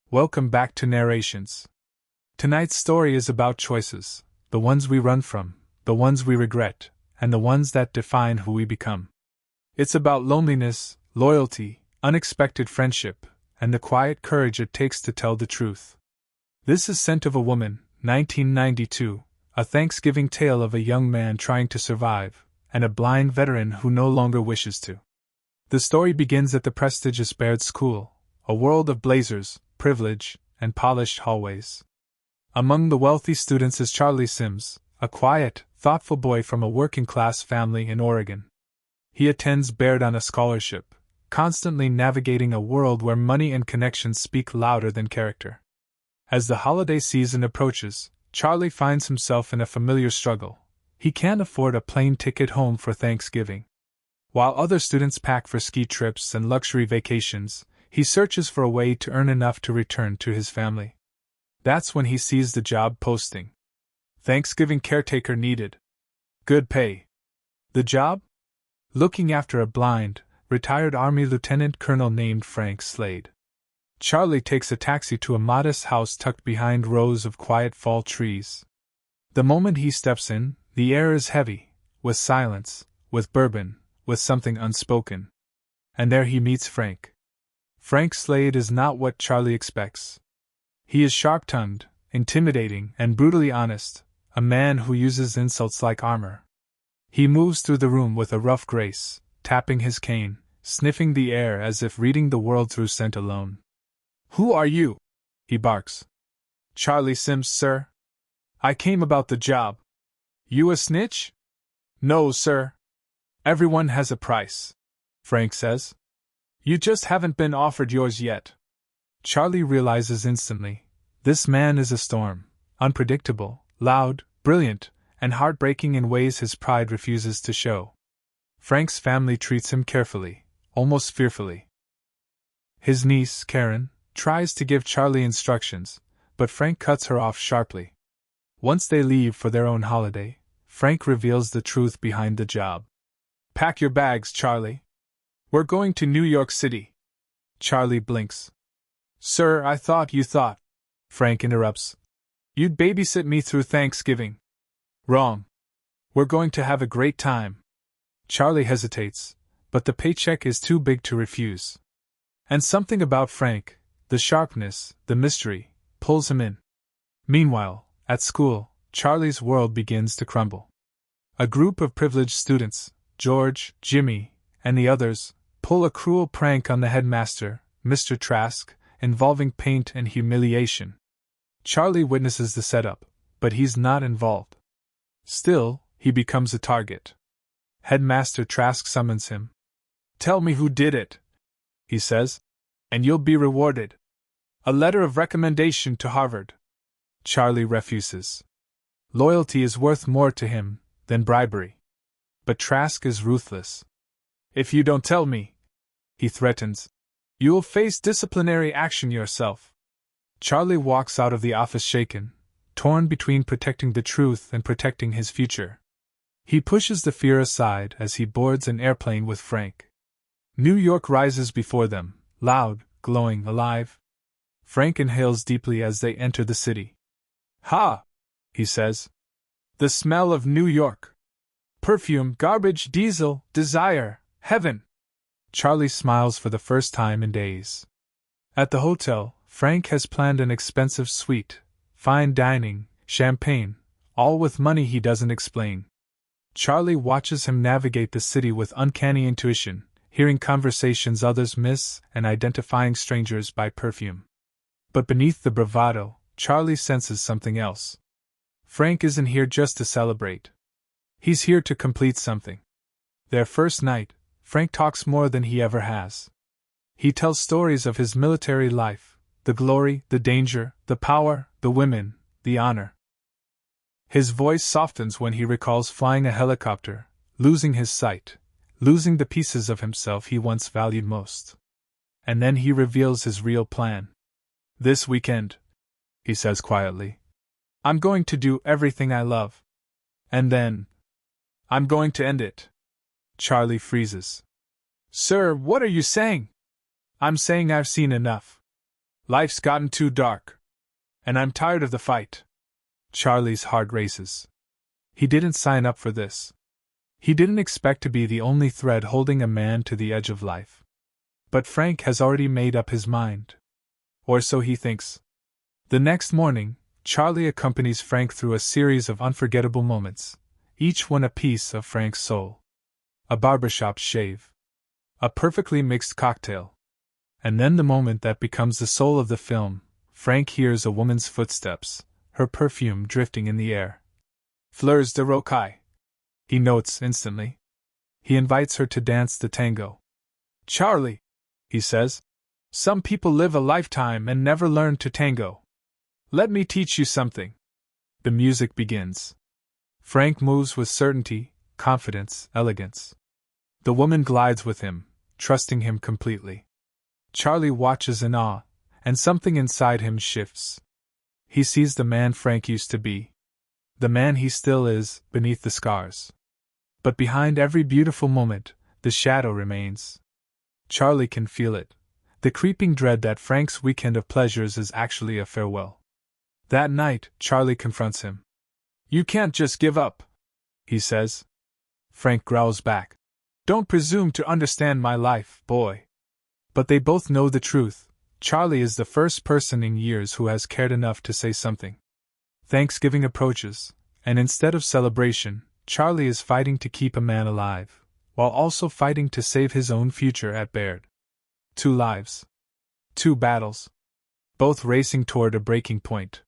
Welcome back to Narrations. Tonight's story is about choices, the ones we run from, the ones we regret, and the ones that define who we become. It's about loneliness, loyalty, unexpected friendship, and the quiet courage it takes to tell the truth. This is Scent of a Woman, 1992, a Thanksgiving tale of a young man trying to survive, and a blind veteran who no longer wishes to. The story begins at the prestigious Baird School, a world of blazers, privilege, and polished hallways. Among the wealthy students is Charlie Sims, a quiet, thoughtful boy from a working-class family in Oregon. He attends Baird on a scholarship, constantly navigating a world where money and connections speak louder than character. As the holiday season approaches, Charlie finds himself in a familiar struggle. He can't afford a plane ticket home for Thanksgiving. While other students pack for ski trips and luxury vacations, he searches for a way to earn enough to return to his family. That's when he sees the job posting. Thanksgiving caretaker needed. Good pay. The job? Looking after a blind, retired Army lieutenant colonel named Frank Slade. Charlie takes a taxi to a modest house tucked behind rows of quiet fall trees. The moment he steps in, the air is heavy, with silence, with bourbon, with something unspoken. And there he meets Frank. Frank Slade is not what Charlie expects. He is sharp-tongued, intimidating, and brutally honest, a man who uses insults like armor. He moves through the room with a rough grace, tapping his cane, sniffing the air as if reading the world through scent alone. "Who are you?" he barks. "Charlie Sims, sir. I came about the job." "You a snitch?" "No, sir. Everyone has a price," Frank says. "You just haven't been offered yours yet." Charlie realizes instantly, this man is a storm, unpredictable, loud, brilliant, and heartbreaking in ways his pride refuses to show. Frank's family treats him carefully, almost fearfully. His niece, Karen, tries to give Charlie instructions, but Frank cuts her off sharply. Once they leave for their own holiday, Frank reveals the truth behind the job. "Pack your bags, Charlie. We're going to New York City." Charlie blinks. "Sir, I thought you thought," Frank interrupts, "you'd babysit me through Thanksgiving." "Wrong. We're going to have a great time." Charlie hesitates, but the paycheck is too big to refuse. And something about Frank, the sharpness, the mystery, pulls him in. Meanwhile, at school, Charlie's world begins to crumble. A group of privileged students, George, Jimmy, and the others, pull a cruel prank on the headmaster, Mr. Trask, involving paint and humiliation. Charlie witnesses the setup, but he's not involved. Still, he becomes a target. Headmaster Trask summons him. "Tell me who did it," he says, "and you'll be rewarded. A letter of recommendation to Harvard." Charlie refuses. Loyalty is worth more to him than bribery. But Trask is ruthless. "If you don't tell me," he threatens, "you'll face disciplinary action yourself." Charlie walks out of the office shaken, torn between protecting the truth and protecting his future. He pushes the fear aside as he boards an airplane with Frank. New York rises before them, loud, glowing, alive. Frank inhales deeply as they enter the city. "Ha!" he says. "The smell of New York. Perfume, garbage, diesel, desire, heaven." Charlie smiles for the first time in days. At the hotel, Frank has planned an expensive suite, fine dining, champagne, all with money he doesn't explain. Charlie watches him navigate the city with uncanny intuition, hearing conversations others miss and identifying strangers by perfume. But beneath the bravado, Charlie senses something else. Frank isn't here just to celebrate. He's here to complete something. Their first night, Frank talks more than he ever has. He tells stories of his military life, the glory, the danger, the power, the women, the honor. His voice softens when he recalls flying a helicopter, losing his sight, losing the pieces of himself he once valued most. And then he reveals his real plan. "This weekend," he says quietly, "I'm going to do everything I love. And then I'm going to end it." Charlie freezes. "Sir, what are you saying?" "I'm saying I've seen enough. Life's gotten too dark. And I'm tired of the fight. Charlie's heart races. He didn't sign up for this. He didn't expect to be the only thread holding a man to the edge of life. But Frank has already made up his mind. Or so he thinks. The next morning, Charlie accompanies Frank through a series of unforgettable moments, each one a piece of Frank's soul. A barbershop shave. A perfectly mixed cocktail. And then the moment that becomes the soul of the film, Frank hears a woman's footsteps, her perfume drifting in the air. Fleurs de rocaille. He notes instantly. He invites her to dance the tango. Charlie, he says, some people live a lifetime and never learn to tango. Let me teach you something. The music begins. Frank moves with certainty, confidence, elegance. The woman glides with him, trusting him completely. Charlie watches in awe, and something inside him shifts. He sees the man Frank used to be. The man he still is, beneath the scars. But behind every beautiful moment, the shadow remains. Charlie can feel it, the creeping dread that Frank's weekend of pleasures is actually a farewell. That night, Charlie confronts him. You can't just give up, he says. Frank growls back. Don't presume to understand my life, boy. But they both know the truth. Charlie is the first person in years who has cared enough to say something. Thanksgiving approaches, and instead of celebration, Charlie is fighting to keep a man alive, while also fighting to save his own future at Baird. 2 lives. 2 battles. Both racing toward a breaking point.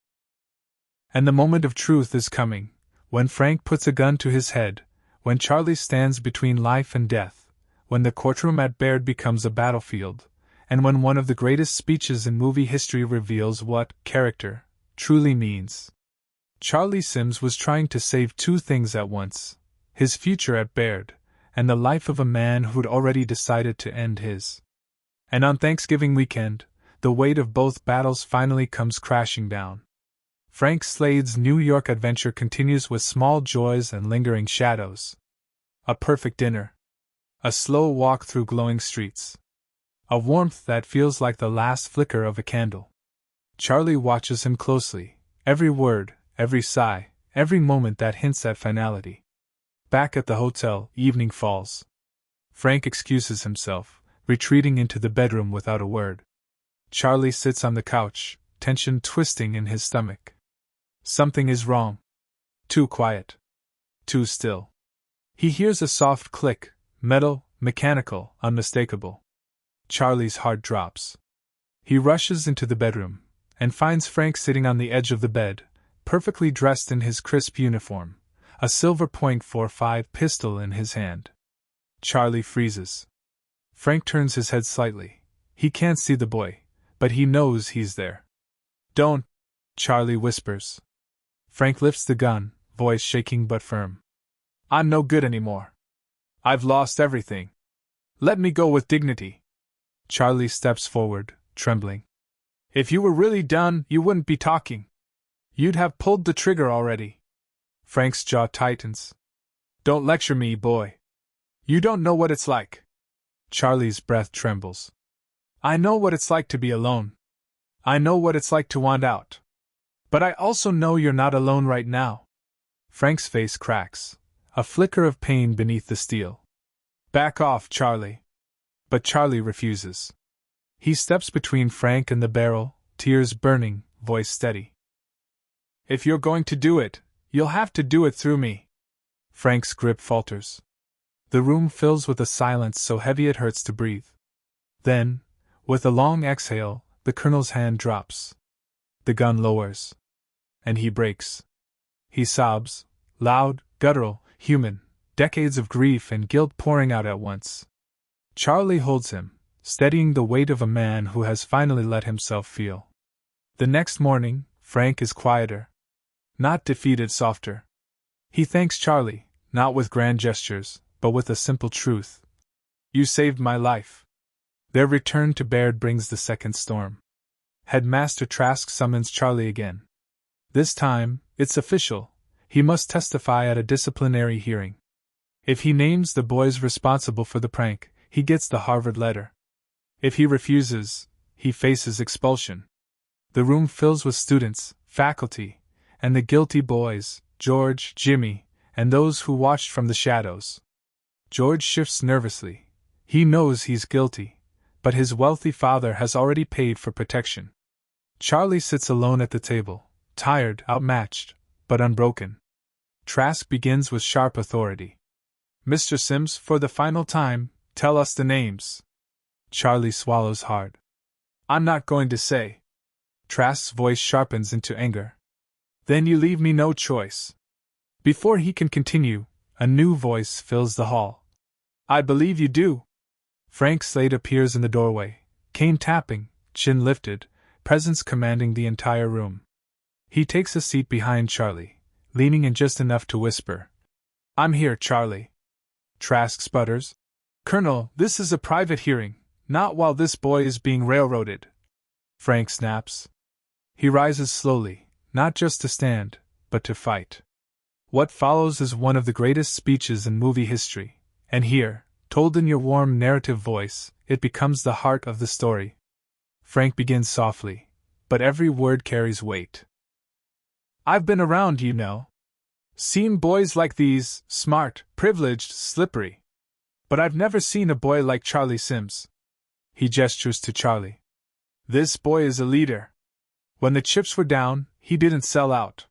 And the moment of truth is coming, when Frank puts a gun to his head, when Charlie stands between life and death, when the courtroom at Baird becomes a battlefield, and when one of the greatest speeches in movie history reveals what character truly means. Charlie Sims was trying to save 2 things at once, his future at Baird, and the life of a man who'd already decided to end his. And on Thanksgiving weekend, the weight of both battles finally comes crashing down. Frank Slade's New York adventure continues with small joys and lingering shadows. A perfect dinner. A slow walk through glowing streets. A warmth that feels like the last flicker of a candle. Charlie watches him closely, every word, every sigh, every moment that hints at finality. Back at the hotel, evening falls. Frank excuses himself, retreating into the bedroom without a word. Charlie sits on the couch, tension twisting in his stomach. Something is wrong. Too quiet. Too still. He hears a soft click, metal, mechanical, unmistakable. Charlie's heart drops. He rushes into the bedroom, and finds Frank sitting on the edge of the bed, perfectly dressed in his crisp uniform, a silver .45 pistol in his hand. Charlie freezes. Frank turns his head slightly. He can't see the boy, but he knows he's there. Don't, Charlie whispers. Frank lifts the gun, voice shaking but firm. I'm no good anymore. I've lost everything. Let me go with dignity. Charlie steps forward, trembling. If you were really done, you wouldn't be talking. You'd have pulled the trigger already. Frank's jaw tightens. Don't lecture me, boy. You don't know what it's like. Charlie's breath trembles. I know what it's like to be alone. I know what it's like to want out. But I also know you're not alone right now. Frank's face cracks, a flicker of pain beneath the steel. Back off, Charlie. But Charlie refuses. He steps between Frank and the barrel, tears burning, voice steady. If you're going to do it, you'll have to do it through me. Frank's grip falters. The room fills with a silence so heavy it hurts to breathe. Then, with a long exhale, the colonel's hand drops. The gun lowers. And he breaks. He sobs, loud, guttural, human, decades of grief and guilt pouring out at once. Charlie holds him, steadying the weight of a man who has finally let himself feel. The next morning, Frank is quieter. Not defeated, softer. He thanks Charlie, not with grand gestures, but with a simple truth. You saved my life. Their return to Baird brings the second storm. Headmaster Trask summons Charlie again. This time, it's official. He must testify at a disciplinary hearing. If he names the boys responsible for the prank, he gets the Harvard letter. If he refuses, he faces expulsion. The room fills with students, faculty, and the guilty boys, George, Jimmy, and those who watched from the shadows. George shifts nervously. He knows he's guilty, but his wealthy father has already paid for protection. Charlie sits alone at the table, tired, outmatched, but unbroken. Trask begins with sharp authority. Mr. Sims, for the final time, tell us the names. Charlie swallows hard. I'm not going to say. Trask's voice sharpens into anger. Then you leave me no choice. Before he can continue, a new voice fills the hall. I believe you do. Frank Slade appears in the doorway, cane tapping, chin lifted, presence commanding the entire room. He takes a seat behind Charlie, leaning in just enough to whisper. I'm here, Charlie. Trask sputters. Colonel, this is a private hearing, not while this boy is being railroaded. Frank snaps. He rises slowly, not just to stand, but to fight. What follows is one of the greatest speeches in movie history, and here, told in your warm narrative voice, it becomes the heart of the story. Frank begins softly, but every word carries weight. I've been around, you know. Seen boys like these, smart, privileged, slippery. But I've never seen a boy like Charlie Sims. He gestures to Charlie. This boy is a leader. When the chips were down, he didn't sell out.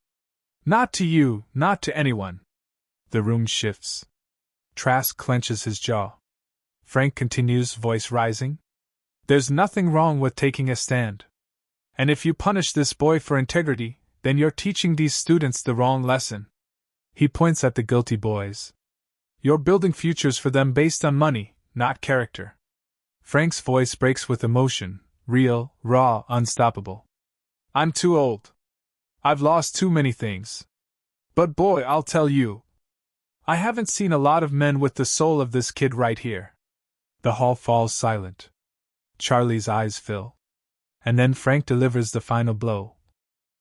Not to you, not to anyone. The room shifts. Trask clenches his jaw. Frank continues, voice rising. There's nothing wrong with taking a stand. And if you punish this boy for integrity, then you're teaching these students the wrong lesson. He points at the guilty boys. You're building futures for them based on money, not character. Frank's voice breaks with emotion, real, raw, unstoppable. I'm too old. I've lost too many things. But boy, I'll tell you. I haven't seen a lot of men with the soul of this kid right here. The hall falls silent. Charlie's eyes fill. And then Frank delivers the final blow.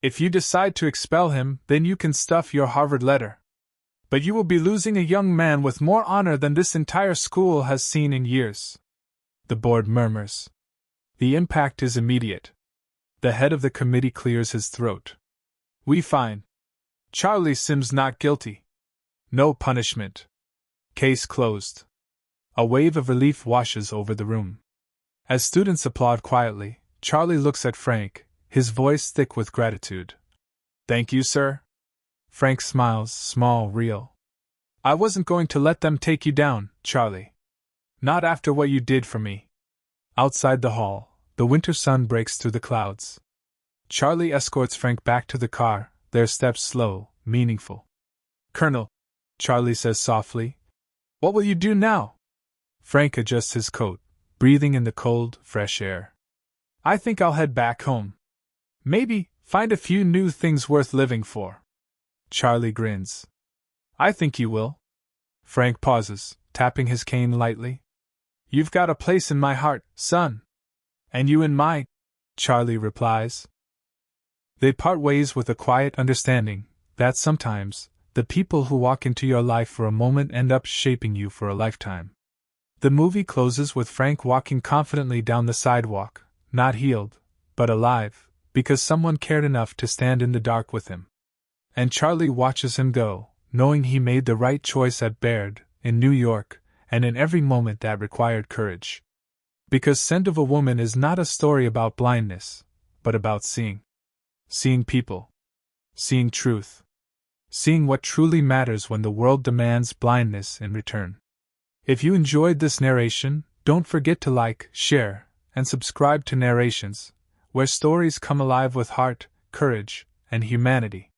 If you decide to expel him, then you can stuff your Harvard letter. But you will be losing a young man with more honor than this entire school has seen in years. The board murmurs. The impact is immediate. The head of the committee clears his throat. We find Charlie Sims not guilty. No punishment. Case closed. A wave of relief washes over the room. As students applaud quietly, Charlie looks at Frank, his voice thick with gratitude. Thank you, sir. Frank smiles, small, real. I wasn't going to let them take you down, Charlie. Not after what you did for me. Outside the hall, the winter sun breaks through the clouds. Charlie escorts Frank back to the car, their steps slow, meaningful. Colonel, Charlie says softly, what will you do now? Frank adjusts his coat, breathing in the cold, fresh air. I think I'll head back home. Maybe find a few new things worth living for. Charlie grins. I think you will. Frank pauses, tapping his cane lightly. You've got a place in my heart, son. And you in mine, Charlie replies. They part ways with a quiet understanding that sometimes the people who walk into your life for a moment end up shaping you for a lifetime. The movie closes with Frank walking confidently down the sidewalk, not healed, but alive, because someone cared enough to stand in the dark with him. And Charlie watches him go, knowing he made the right choice at Baird, in New York, and in every moment that required courage. Because Scent of a Woman is not a story about blindness, but about seeing. Seeing people. Seeing truth. Seeing what truly matters when the world demands blindness in return. If you enjoyed this narration, don't forget to like, share, and subscribe to Narrations, where stories come alive with heart, courage, and humanity.